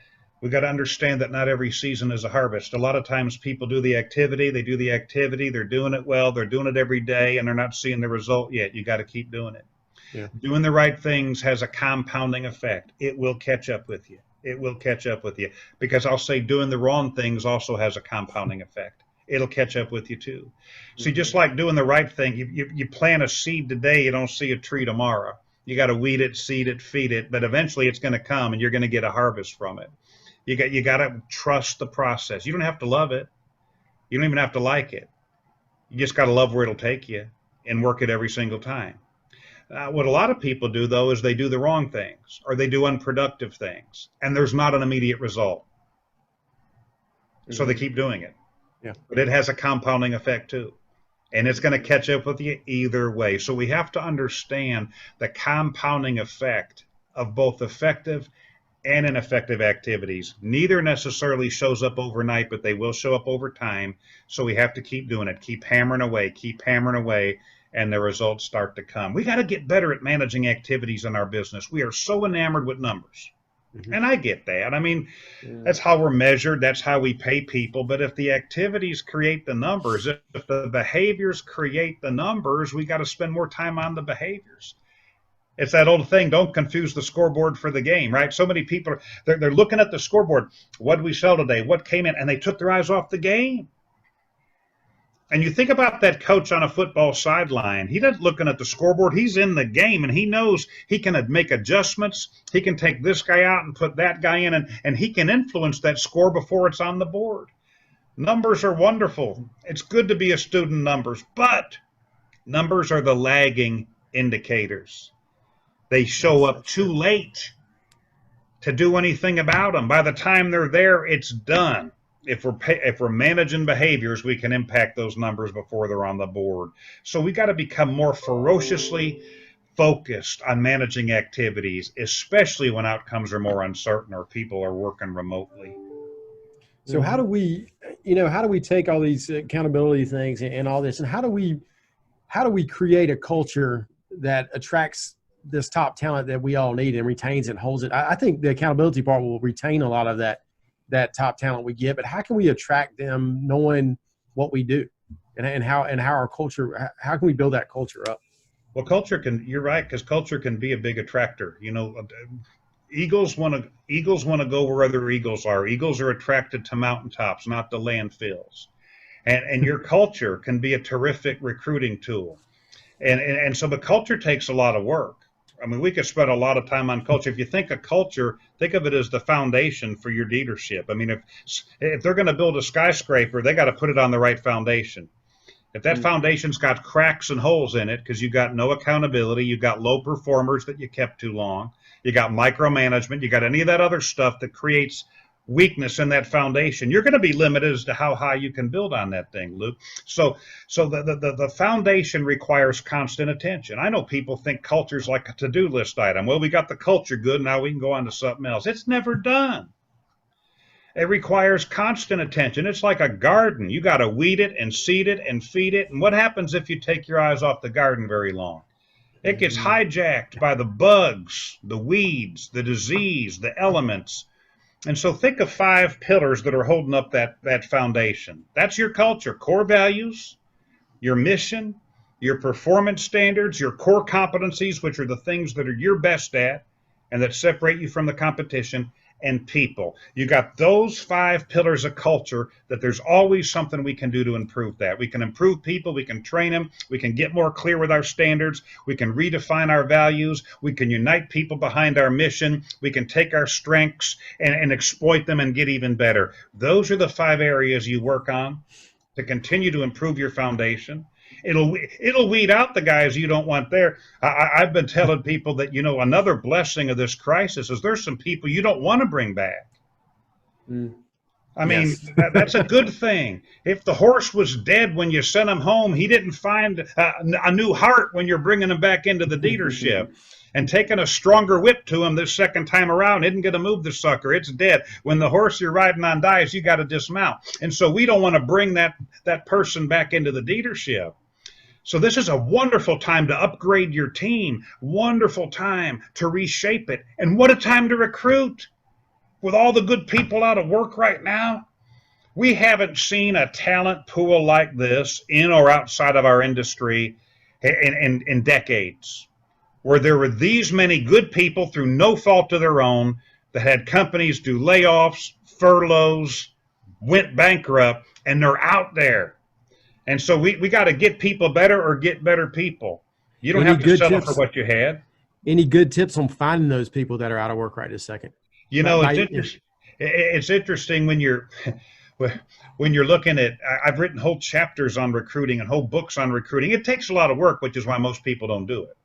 S2: We got to understand that not every season is a harvest. A lot of times people do the activity, they're doing it well, they're doing it every day, and they're not seeing the result yet. You got to keep doing it. Yeah. Doing the right things has a compounding effect. It will catch up with you. It will catch up with you. Because I'll say doing the wrong things also has a compounding effect. It'll catch up with you too. See, just like doing the right thing, you plant a seed today, you don't see a tree tomorrow. You got to weed it, seed it, feed it, but eventually it's going to come and you're going to get a harvest from it. You got to trust the process. You don't have to love it. You don't even have to like it. You just got to love where it'll take you and work it every single time. What a lot of people do, though, is they do the wrong things or they do unproductive things, and there's not an immediate result. So they keep doing it. Yeah. But it has a compounding effect, too. And it's going to catch up with you either way. So we have to understand the compounding effect of both effective and ineffective activities. Neither necessarily shows up overnight, but they will show up over time. So we have to keep doing it, keep hammering away, and the results start to come. We got to get better at managing activities in our business. We are so enamored with numbers. And I get that. I mean, that's how we're measured. That's how we pay people. But if the activities create the numbers, if the behaviors create the numbers, we got to spend more time on the behaviors. It's that old thing, don't confuse the scoreboard for the game, right? So many people, they're looking at the scoreboard. What did we sell today? What came in? And they took their eyes off the game. And you think about that coach on a football sideline. He doesn't looking at the scoreboard. He's in the game, and he knows he can make adjustments. He can take this guy out and put that guy in, and he can influence that score before it's on the board. Numbers are wonderful. It's good to be a student of numbers, but numbers are the lagging indicators. They show up too late to do anything about them. By the time they're there, it's done. If we're managing behaviors, we can impact those numbers before they're on the board. So we got to become more ferociously focused on managing activities, especially when outcomes are more uncertain or people are working remotely.
S1: So how do we take all these accountability things and all this, and how do we create a culture that attracts this top talent that we all need and retains and holds it? I think the accountability part will retain a lot of that top talent we get, but how can we attract them knowing what we do and how our culture, how can we build that culture up?
S2: Well, you're right, because culture can be a big attractor. You know, eagles want to go where other eagles are. Eagles are attracted to mountaintops, not to landfills. And your culture can be a terrific recruiting tool. And so the culture takes a lot of work. I mean, we could spend a lot of time on culture. If you think of culture, think of it as the foundation for your leadership. I mean, if they're going to build a skyscraper, they got to put it on the right foundation. If that foundation's got cracks and holes in it because you got no accountability, you got low performers that you kept too long, you got micromanagement, you got any of that other stuff that creates weakness in that foundation, you're going to be limited as to how high you can build on that thing, Luke. So the foundation requires constant attention. I know people think culture's like a to-do list item. Well, we got the culture good, now we can go on to something else. It's never done. It requires constant attention. It's like a garden. You got to weed it and seed it and feed it. And what happens if you take your eyes off the garden very long? It gets hijacked by the bugs, the weeds, the disease, the elements. And so think of 5 pillars that are holding up that foundation. That's your culture, core values, your mission, your performance standards, your core competencies, which are the things that are you're best at and that separate you from the competition, and people. You got those 5 pillars of culture that there's always something we can do to improve that. We can improve people, we can train them, we can get more clear with our standards, we can redefine our values, we can unite people behind our mission, we can take our strengths and exploit them and get even better. Those are the 5 areas you work on to continue to improve your foundation. It'll weed out the guys you don't want there. I've been telling people that, another blessing of this crisis is there's some people you don't want to bring back. I mean,
S4: Yes.
S2: that's a good thing. If the horse was dead when you sent him home, he didn't find a new heart when you're bringing him back into the dealership. And taking a stronger whip to him this second time around isn't going to move the sucker. It's dead. When the horse you're riding on dies, you got to dismount. And so we don't want to bring that person back into the dealership. So this is a wonderful time to upgrade your team, wonderful time to reshape it. And what a time to recruit with all the good people out of work right now. We haven't seen a talent pool like this in or outside of our industry in decades, where there were these many good people through no fault of their own that had companies do layoffs, furloughs, went bankrupt, and they're out there. And so we got to get people better or get better people. You don't have to settle for what you had.
S1: Any good tips on finding those people that are out of work right this second?
S2: It's interesting when you're looking at, I've written whole chapters on recruiting and whole books on recruiting. It takes a lot of work, which is why most people don't do it.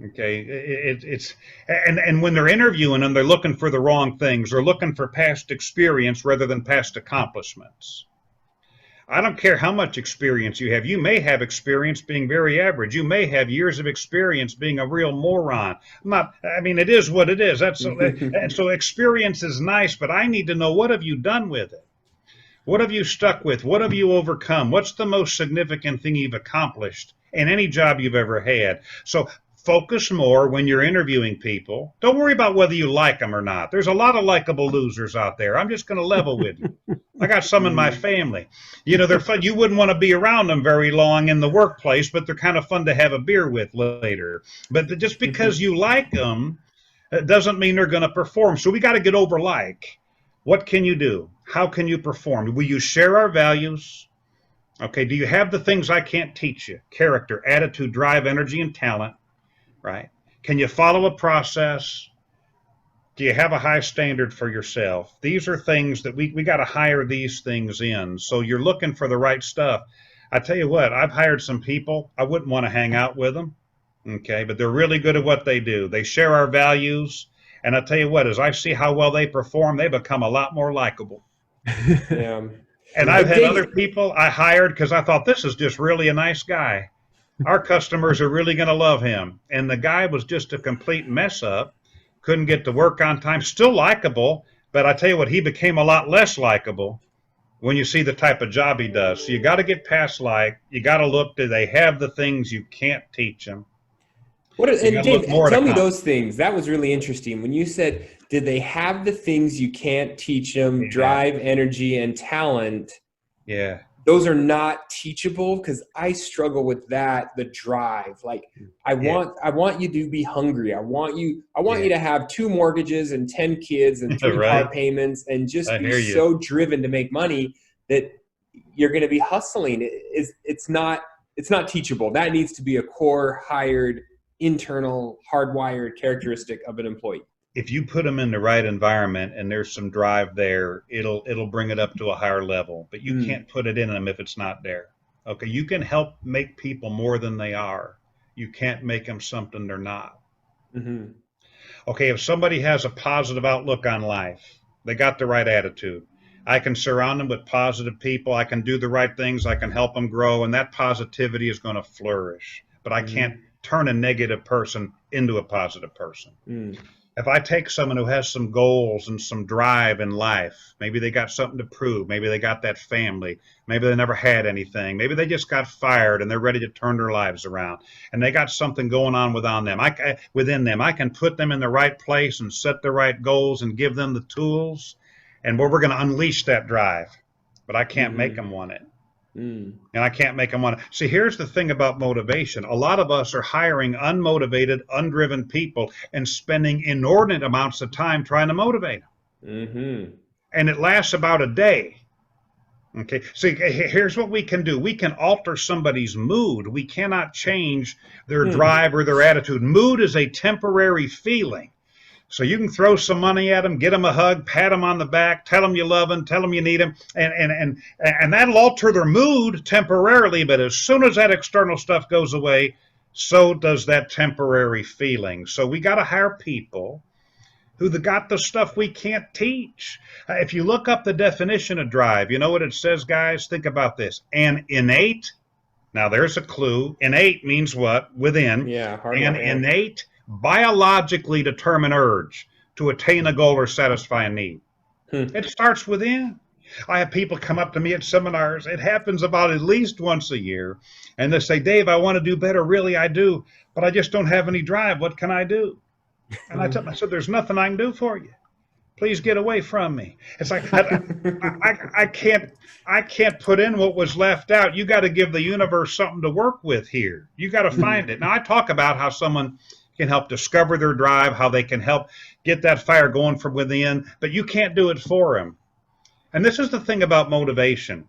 S2: Okay, and when they're interviewing them, they're looking for the wrong things. They're looking for past experience rather than past accomplishments. I don't care how much experience you have. You may have experience being very average. You may have years of experience being a real moron. It is what it is. And so experience is nice, but I need to know, what have you done with it? What have you stuck with? What have you overcome? What's the most significant thing you've accomplished in any job you've ever had? So focus more when you're interviewing people. Don't worry about whether you like them or not. There's a lot of likable losers out there. I'm just going to level with you. I got some in my family. They're fun. You wouldn't want to be around them very long in the workplace, but they're kind of fun to have a beer with later. But just because you like them doesn't mean they're going to perform. So we got to get over like. What can you do? How can you perform? Will you share our values? Okay, do you have the things I can't teach you? Character, attitude, drive, energy, and talent. Right? Can you follow a process? Do you have a high standard for yourself? These are things that we got to hire these things in. So you're looking for the right stuff. I tell you what, I've hired some people. I wouldn't want to hang out with them. Okay, but they're really good at what they do. They share our values. And I tell you what, as I see how well they perform, they become a lot more likable.
S4: Yeah.
S2: And I've had other people I hired because I thought, this is just really a nice guy. Our customers are really going to love him. And the guy was just a complete mess up, couldn't get to work on time, still likable, but I tell you what, he became a lot less likable when you see the type of job he does. So you got to get past you got to look, do they have the things you can't teach them?
S4: And Dave, tell me those things. That was really interesting. When you said, did they have the things you can't teach them, drive, energy, and talent?
S2: Yeah.
S4: Those are not teachable, because I struggle with that, the drive. Like I want you to be hungry. I want you to have 2 mortgages and 10 kids and 3 car payments and just be so driven to make money that you're going to be hustling. It's not teachable. That needs to be a core, hired, internal, hardwired characteristic of an employee.
S2: If you put them in the right environment and there's some drive there, it'll bring it up to a higher level. But you can't put it in them if it's not there. Okay, you can help make people more than they are. You can't make them something they're not. Mm-hmm. Okay, if somebody has a positive outlook on life, they got the right attitude. I can surround them with positive people. I can do the right things. I can help them grow, and that positivity is going to flourish. But I can't turn a negative person into a positive person. If I take someone who has some goals and some drive in life, maybe they got something to prove, maybe they got that family, maybe they never had anything, maybe they just got fired and they're ready to turn their lives around, and they got something going on within them. I can put them in the right place and set the right goals and give them the tools, and we're going to unleash that drive. But I can't make them want it. And I can't make them want to. See, here's the thing about motivation. A lot of us are hiring unmotivated, undriven people and spending inordinate amounts of time trying to motivate them. And it lasts about a day. Okay. See, here's what we can do. We can alter somebody's mood. We cannot change their drive or their attitude. Mood is a temporary feeling. So you can throw some money at them, get them a hug, pat them on the back, tell them you love them, tell them you need them, and that'll alter their mood temporarily. But as soon as that external stuff goes away, so does that temporary feeling. So we got to hire people who got the stuff we can't teach. If you look up the definition of drive, you know what it says, guys? Think about this. An innate, now there's a clue. Innate means what? Within.
S4: Yeah.
S2: An innate, biologically determined urge to attain a goal or satisfy a need. It starts within. I have people come up to me at seminars. It happens about at least once a year. And they say, Dave, I want to do better. Really, I do. But I just don't have any drive. What can I do? And I said, there's nothing I can do for you. Please get away from me. It's like, I can't put in what was left out. You got to give the universe something to work with here. You got to find it. Now, I talk about how someone can help discover their drive, how they can help get that fire going from within, but you can't do it for them. And this is the thing about motivation.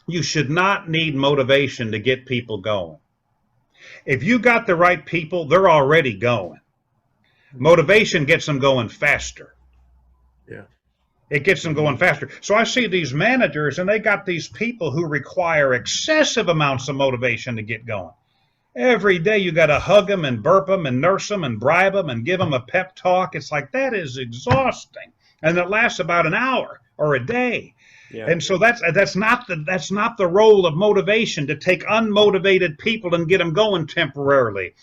S2: You should not need motivation to get people going. If you got the right people, they're already going. Motivation gets them going faster.
S1: Yeah.
S2: It gets them going faster. So I see these managers, and they got these people who require excessive amounts of motivation to get going. Every day you got to hug them and burp them and nurse them and bribe them and give them a pep talk. It's like, that is exhausting. And it lasts about an hour or a day. Yeah. And so that's not the role of motivation, to take unmotivated people and get them going temporarily.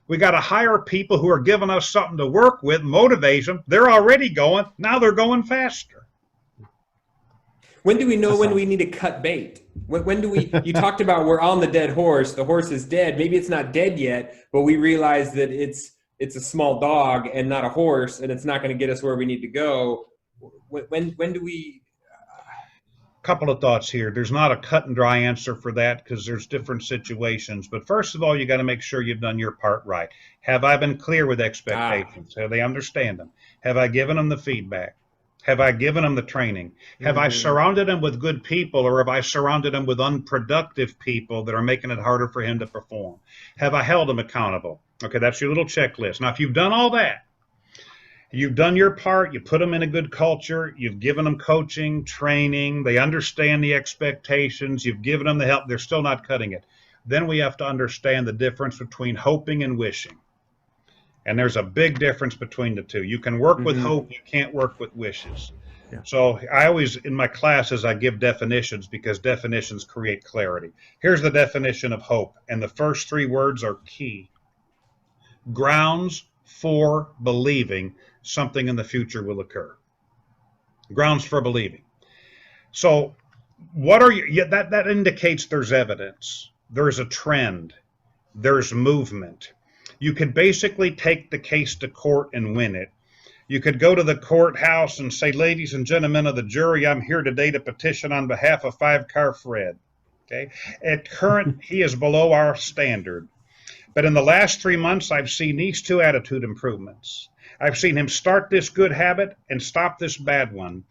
S2: We got to hire people who are giving us something to work with, motivate them. They're already going. Now they're going faster.
S4: When do we know when we need to cut bait? When do we, you talked about we're on the dead horse. The horse is dead. Maybe it's not dead yet, but we realize that it's a small dog and not a horse, and it's not going to get us where we need to go. When do we?
S2: Couple of thoughts here. There's not a cut and dry answer for that, because there's different situations. But first of all, you got to make sure you've done your part right. Have I been clear with expectations? Have they understand them? Have I given them the feedback? Have I given them the training? Have I surrounded them with good people, or have I surrounded them with unproductive people that are making it harder for him to perform? Have I held them accountable? Okay, that's your little checklist. Now, if you've done all that, you've done your part, you put them in a good culture, you've given them coaching, training, they understand the expectations, you've given them the help, they're still not cutting it. Then we have to understand the difference between hoping and wishing. And there's a big difference between the two. You can work with hope, you can't work with wishes. Yeah. So I always, in my classes, I give definitions, because definitions create clarity. Here's the definition of hope, and the first three words are key. Grounds for believing something in the future will occur. Grounds for believing. So what are you, that indicates there's evidence, there's a trend, there's movement. You could basically take the case to court and win it. You could go to the courthouse and say, ladies and gentlemen of the jury, I'm here today to petition on behalf of 5-Car Fred. Okay. At current, he is below our standard. But in the last 3 months, I've seen these two attitude improvements. I've seen him start this good habit and stop this bad one.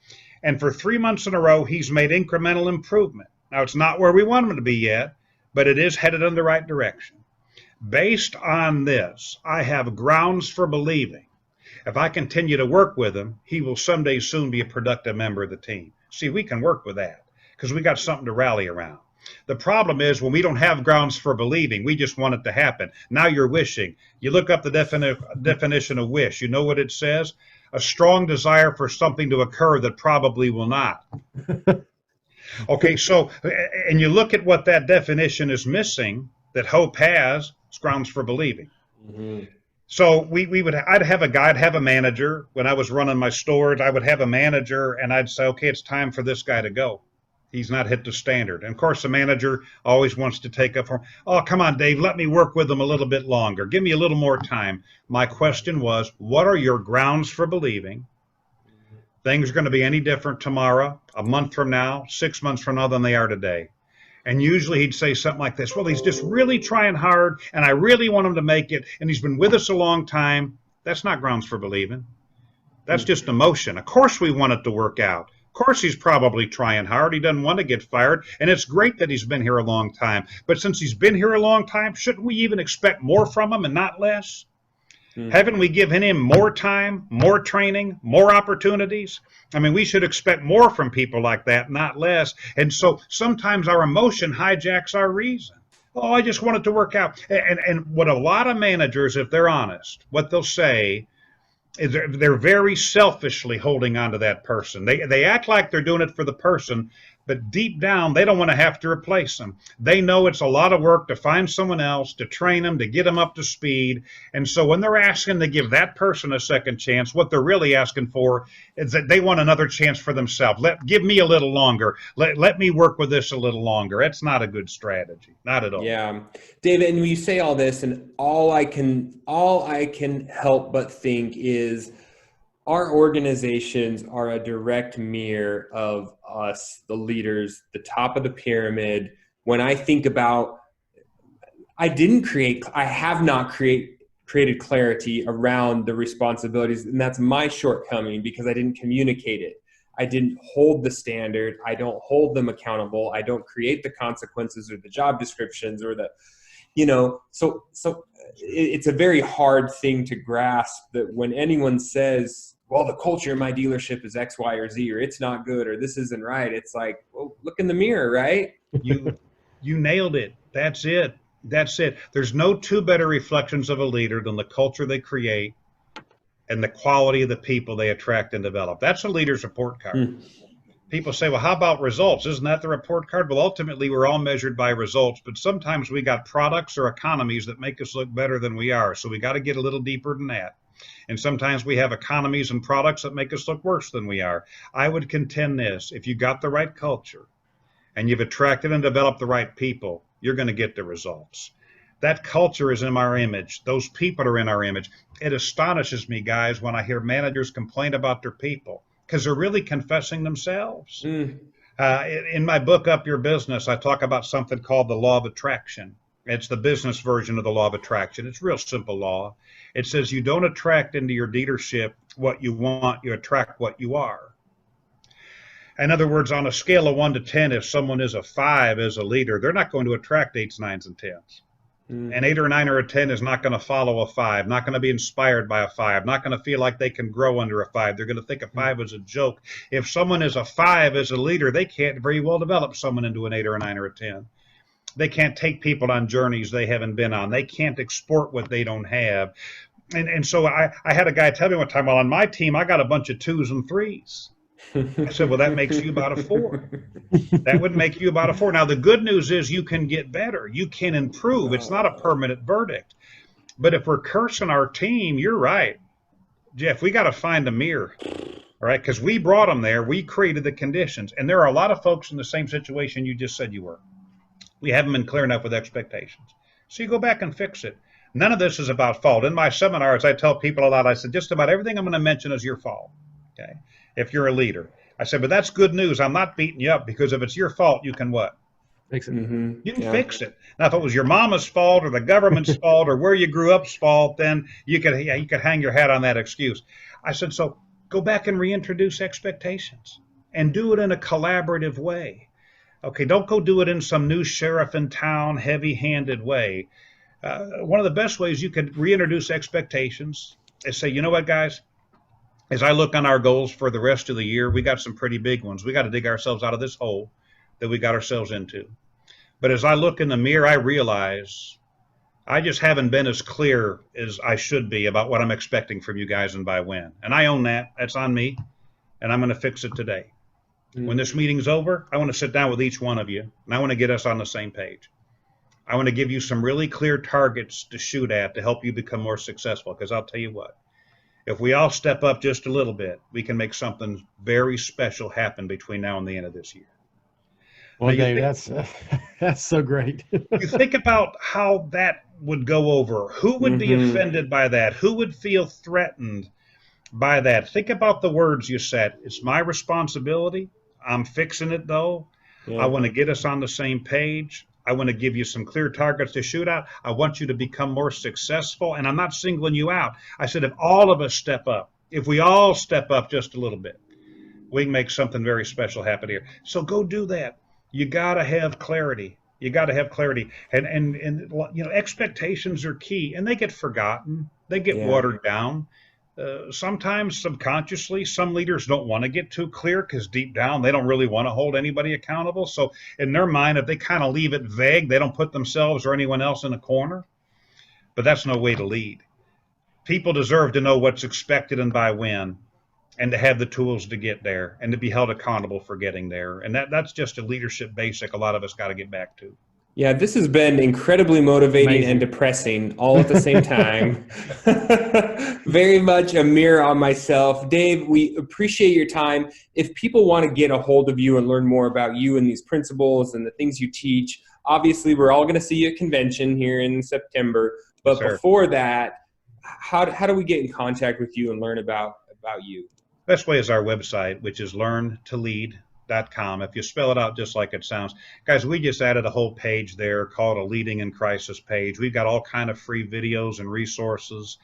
S2: And for 3 months in a row, he's made incremental improvement. Now, it's not where we want him to be yet, but it is headed in the right direction. Based on this, I have grounds for believing if I continue to work with him, he will someday soon be a productive member of the team. See, we can work with that because we got something to rally around. The problem is when we don't have grounds for believing, we just want it to happen. Now you're wishing. You look up the definition of wish. You know what it says? A strong desire for something to occur that probably will not. Okay, so, and you look at what that definition is missing, that hope has, it's grounds for believing. So I'd have a guy, I'd have a manager. When I was running my stores, I would have a manager and I'd say, okay, it's time for this guy to go. He's not hit the standard. And of course, the manager always wants to take up for, oh, come on, Dave, let me work with him a little bit longer. Give me a little more time. My question was, what are your grounds for believing things are going to be any different tomorrow, a month from now, 6 months from now than they are today? And usually he'd say something like this, well, he's just really trying hard, and I really want him to make it, and he's been with us a long time. That's not grounds for believing. That's just emotion. Of course we want it to work out. Of course he's probably trying hard. He doesn't want to get fired, and it's great that he's been here a long time. But since he's been here a long time, shouldn't we even expect more from him and not less? Haven't we given him more time, more training, more opportunities? I mean, we should expect more from people like that, not less. And so sometimes our emotion hijacks our reason. Oh, I just want it to work out. And what a lot of managers, if they're honest, what they'll say is they're very selfishly holding on to that person. They act like they're doing it for the person, but deep down, they don't want to have to replace them. They know it's a lot of work to find someone else, to train them, to get them up to speed. And so when they're asking to give that person a second chance, what they're really asking for is that they want another chance for themselves. Give me a little longer. Let me work with this a little longer. That's not a good strategy. Not at all.
S4: Yeah. David, and when you say all this, and all I can help but think is our organizations are a direct mirror of us, the leaders, the top of the pyramid. When I think about, I have not created clarity around the responsibilities, and that's my shortcoming because I didn't communicate it. I didn't hold the standard. I don't hold them accountable. I don't create the consequences or the job descriptions or the, so it's a very hard thing to grasp that when anyone says, well, the culture in my dealership is X, Y, or Z, or it's not good, or this isn't right. It's like, well, look in the mirror, right?
S2: You nailed it. That's it. That's it. There's no two better reflections of a leader than the culture they create and the quality of the people they attract and develop. That's a leader's report card. People say, well, how about results? Isn't that the report card? Well, ultimately, we're all measured by results, but sometimes we got products or economies that make us look better than we are. So we got to get a little deeper than that. And sometimes we have economies and products that make us look worse than we are. I would contend this: if you got the right culture and you've attracted and developed the right people, you're going to get the results. That culture is in our image. Those people are in our image. It astonishes me, guys, when I hear managers complain about their people because they're really confessing themselves. In my book, Up Your Business, I talk about something called the law of attraction. It's the business version of the law of attraction. It's a real simple law. It says you don't attract into your dealership what you want, you attract what you are. In other words, on a scale of 1 to 10, if someone is a 5 as a leader, they're not going to attract 8s, 9s, and 10s. An 8 or 9 or a 10 is not going to follow a 5, not going to be inspired by a 5, not going to feel like they can grow under a 5. They're going to think a 5 is a joke. If someone is a 5 as a leader, they can't very well develop someone into an 8 or a 9 or a 10. They can't take people on journeys they haven't been on. They can't export what they don't have. And so I had a guy tell me one time, well, on my team, I got a bunch of 2s and 3s. I said, well, that makes you about a 4. That would make you about a 4. Now, the good news is you can get better. You can improve. It's not a permanent verdict. But if we're cursing our team, you're right. Jeff, we got to find a mirror, all right? Because we brought them there. We created the conditions. And there are a lot of folks in the same situation you just said you were. We haven't been clear enough with expectations. So you go back and fix it. None of this is about fault. In my seminars, I tell people a lot, I said, just about everything I'm going to mention is your fault, okay? If you're a leader. I said, but that's good news. I'm not beating you up because if it's your fault, you can what?
S1: Fix it.
S2: You can fix it. Now, if it was your mama's fault or the government's fault or where you grew up's fault, then you could hang your hat on that excuse. I said, so go back and reintroduce expectations and do it in a collaborative way. Okay, don't go do it in some new sheriff in town, heavy-handed way. One of the best ways you could reintroduce expectations is say, you know what, guys? As I look on our goals for the rest of the year, we got some pretty big ones. We got to dig ourselves out of this hole that we got ourselves into. But as I look in the mirror, I realize I just haven't been as clear as I should be about what I'm expecting from you guys and by when. And I own that. That's on me. And I'm going to fix it today. When this meeting's over, I want to sit down with each one of you, and I want to get us on the same page. I want to give you some really clear targets to shoot at to help you become more successful. Because I'll tell you what, if we all step up just a little bit, we can make something very special happen between now and the end of this year.
S1: Well,
S2: Now,
S1: Dave, that's so great.
S2: you think about how that would go over. Who would be offended by that? Who would feel threatened by that? Think about the words you said. It's my responsibility. I'm fixing it, though. Yeah. I want to get us on the same page. I want to give you some clear targets to shoot at. I want you to become more successful. And I'm not singling you out. I said, if all of us step up, if we all step up just a little bit, we can make something very special happen here. So go do that. You got to have clarity. You got to have clarity. And you know, expectations are key, and they get forgotten. They get watered down. Sometimes subconsciously, some leaders don't want to get too clear because deep down they don't really want to hold anybody accountable. So in their mind, if they kind of leave it vague, they don't put themselves or anyone else in a corner. But that's no way to lead. People deserve to know what's expected and by when, and to have the tools to get there and to be held accountable for getting there. And that's just a leadership basic a lot of us got to get back to.
S4: Yeah, this has been incredibly motivating and depressing all at the same time. Very much a mirror on myself. Dave, we appreciate your time. If people want to get a hold of you and learn more about you and these principles and the things you teach, obviously we're all going to see you at convention here in September. But before that, how do we get in contact with you and learn about you?
S2: Best way is our website, which is learntolead.com. If you spell it out just like it sounds. Guys, we just added a whole page there called a Leading in Crisis page. We've got all kind of free videos and resources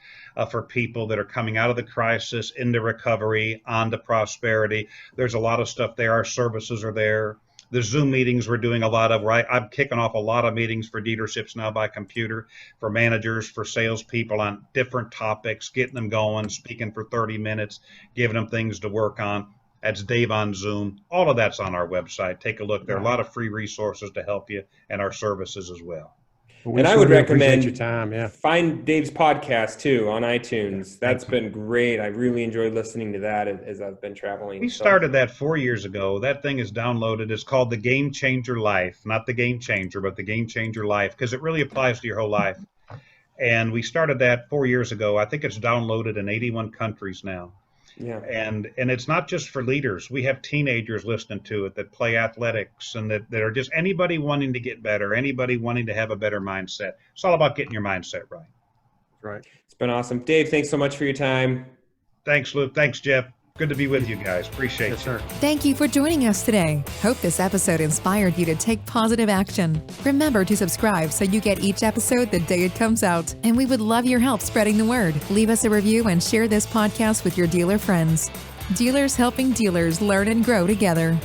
S2: for people that are coming out of the crisis, into recovery, onto prosperity. There's a lot of stuff there. Our services are there. The Zoom meetings we're doing a lot of, right? I'm kicking off a lot of meetings for dealerships now by computer, for managers, for salespeople on different topics, getting them going, speaking for 30 minutes, giving them things to work on. That's Dave on Zoom. All of that's on our website. Take a look. There are a lot of free resources to help you and our services as well.
S4: And I would recommend
S1: your time.
S4: Find Dave's podcast too on iTunes. That's been great. I really enjoyed listening to that as I've been traveling.
S2: We started that 4 years ago. That thing is downloaded. It's called The Game Changer Life. Not The Game Changer, but The Game Changer Life, because it really applies to your whole life. And we started that 4 years ago. I think it's downloaded in 81 countries now. Yeah. And it's not just for leaders. We have teenagers listening to it that play athletics and that are just anybody wanting to get better, anybody wanting to have a better mindset. It's all about getting your mindset right.
S1: Right.
S4: It's been awesome. Dave, thanks so much for your time.
S2: Thanks, Luke. Thanks, Jeff. Good to be with you guys. Appreciate it.
S1: Yes, sir.
S3: Thank you for joining us today. Hope this episode inspired you to take positive action. Remember to subscribe so you get each episode the day it comes out. And we would love your help spreading the word. Leave us a review and share this podcast with your dealer friends. Dealers helping dealers learn and grow together.